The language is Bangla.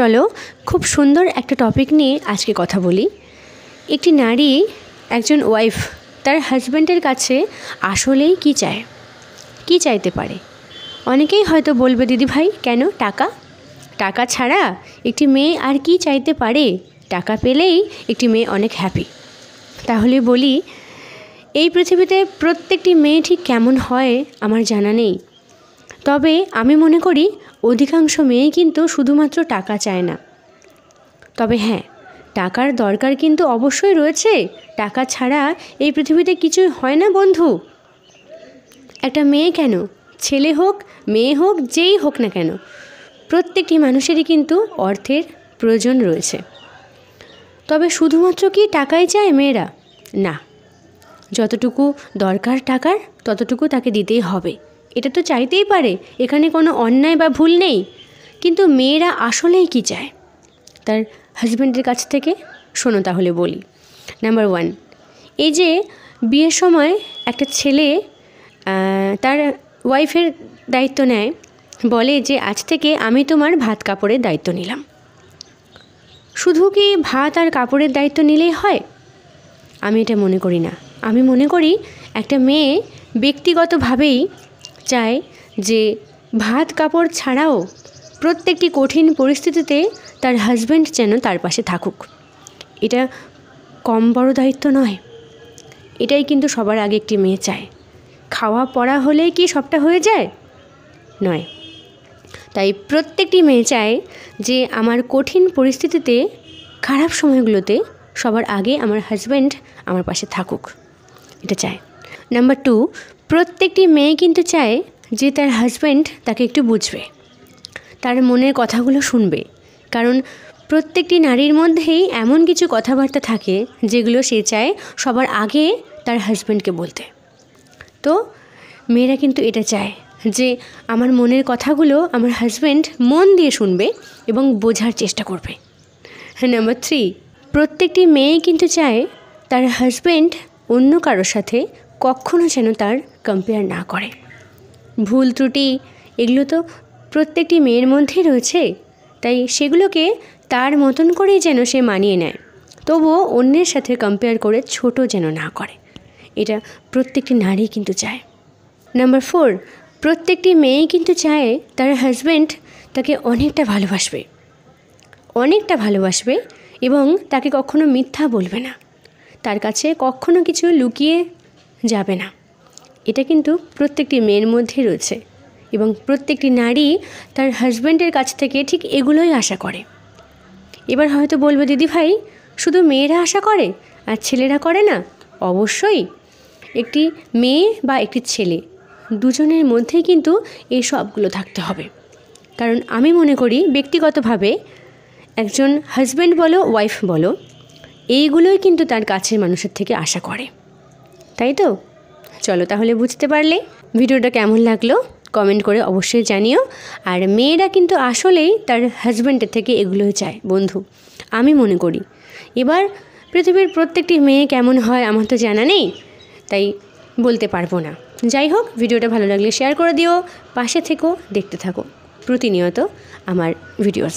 চলো খুব সুন্দর একটা টপিক নিয়ে আজকে কথা বলি। একটি নারী, একজন ওয়াইফ তার হাজব্যান্ডের কাছে আসলেই কী চায়, কী চাইতে পারে। অনেকেই হয়তো বলবে, দিদি ভাই কেন, টাকা ছাড়া একটি মেয়ে আর কি চাইতে পারে? টাকা পেলেই একটি মেয়ে অনেক হ্যাপি। তাহলে বলি, এই পৃথিবীতে প্রত্যেকটি মেয়ে ঠিক কেমন হয় আমার জানা নেই, তবে আমি মনে করি অধিকাংশ মেয়ে কিন্তু শুধুমাত্র টাকা চায় না। তবে হ্যাঁ, টাকার দরকার কিন্তু অবশ্যই রয়েছে। টাকা ছাড়া এই পৃথিবীতে কিছুই হয় না বন্ধু। একটা মেয়ে কেন, ছেলে হোক মেয়ে হোক, যেই হোক না কেন, প্রত্যেকটি মানুষেরই কিন্তু অর্থের প্রয়োজন রয়েছে। তবে শুধুমাত্র কি টাকাই চায় মেয়েরা? না, যতটুকু দরকার টাকার ততটুকু তাকে দিতেই হবে, এটা তো চাইতেই পারে, এখানে কোনো অন্যায় বা ভুল নেই। কিন্তু মেয়েরা আসলেই কী চায় তার হাজব্যান্ডের কাছ থেকে? শোনো তাহলে বলি। নাম্বার 1, এই যে বিয়ের সময় একটা ছেলে তার ওয়াইফের দায়িত্ব নেয়, বলে যে আজ থেকে আমি তোমার ভাত কাপড়ের দায়িত্ব নিলাম। শুধু কি ভাত আর কাপড়ের দায়িত্ব নিলেই হয়? আমি এটা মনে করি না। আমি মনে করি একটা মেয়ে ব্যক্তিগতভাবেই চায় যে ভাত কাপড় ছাড়াও প্রত্যেকটি কঠিন পরিস্থিতিতে তার হাজব্যান্ড যেন তার পাশে থাকুক। এটা কম বড় দায়িত্ব নয়, এটাই কিন্তু সবার আগে একটি মেয়ে চায়। খাওয়া পড়া হলেই কি সবটা হয়ে যায়? নয়। তাই প্রত্যেকটি মেয়ে চায় যে আমার কঠিন পরিস্থিতিতে, খারাপ সময়গুলোতে সবার আগে আমার হাজব্যান্ড আমার পাশে থাকুক, এটা চায়। নাম্বার 2, প্রত্যেকটি মেয়ে কিন্তু চায় যে তার হাজব্যান্ড তাকে একটু বুঝবে, তার মনের কথাগুলো শুনবে। কারণ প্রত্যেকটি নারীর মধ্যেই এমন কিছু কথাবার্তা থাকে যেগুলো সে চায় সবার আগে তার হাজব্যান্ডকে বলতে। তো মেয়েরা কিন্তু এটা চায় যে আমার মনের কথাগুলো আমার হাজব্যান্ড মন দিয়ে শুনবে এবং বোঝার চেষ্টা করবে। নাম্বার 3, প্রত্যেকটি মেয়ে কিন্তু চায় তার হাজব্যান্ড অন্য কারোর সাথে কখনো যেন তার কম্পেয়ার না করে। ভুল ত্রুটি এগুলো তো প্রত্যেকটি মেয়ের মধ্যেই রয়েছে, তাই সেগুলোকে তার মতন করেই যেন সে মানিয়ে নেয়, তবুও অন্যের সাথে কম্পেয়ার করে ছোট যেন না করে। এটা প্রত্যেকটি নারী কিন্তু চায়। নাম্বার 4, প্রত্যেকটি মেয়ে কিন্তু চায় তার হাজব্যান্ড তাকে অনেকটা ভালোবাসবে এবং তাকে কখনো মিথ্যা বলবে না, তার কাছে কখনো কিছু লুকিয়ে যাবে না। এটা কিন্তু প্রত্যেকটি মেয়ের মধ্যে রয়েছে এবং প্রত্যেকটি নারী তার হাজব্যান্ডের কাছ থেকে ঠিক এগুলোই আশা করে। এবার হয়তো বলবে, দিদি ভাই শুধু মেয়েরা আশা করে আর ছেলেরা করে না? অবশ্যই, একটি মেয়ে বা একটি ছেলে দুজনের মধ্যেই কিন্তু এই সবগুলো থাকতে হবে। কারণ আমি মনে করি ব্যক্তিগতভাবে একজন হাজব্যান্ড বলো ওয়াইফ বলো, এইগুলোই কিন্তু তার কাছের মানুষের থেকে আশা করে, তাই তো? চলো তাহলে বুঝতে পারলে। ভিডিওটা কেমন লাগলো কমেন্ট করে অবশ্যই জানিও। আর মেয়েরা কিন্তু আসলেই তার হাজব্যান্ডের থেকে এগুলোই চায় বন্ধু, আমি মনে করি। এবার পৃথিবীর প্রত্যেকটি মেয়ে কেমন হয় আমার তো জানা নেই, তাই বলতে পারবো না। যাই হোক, ভিডিওটা ভালো লাগলে শেয়ার করে দিও, পাশে থেকো, দেখতে থাকো প্রতিনিয়ত আমার ভিডিওস।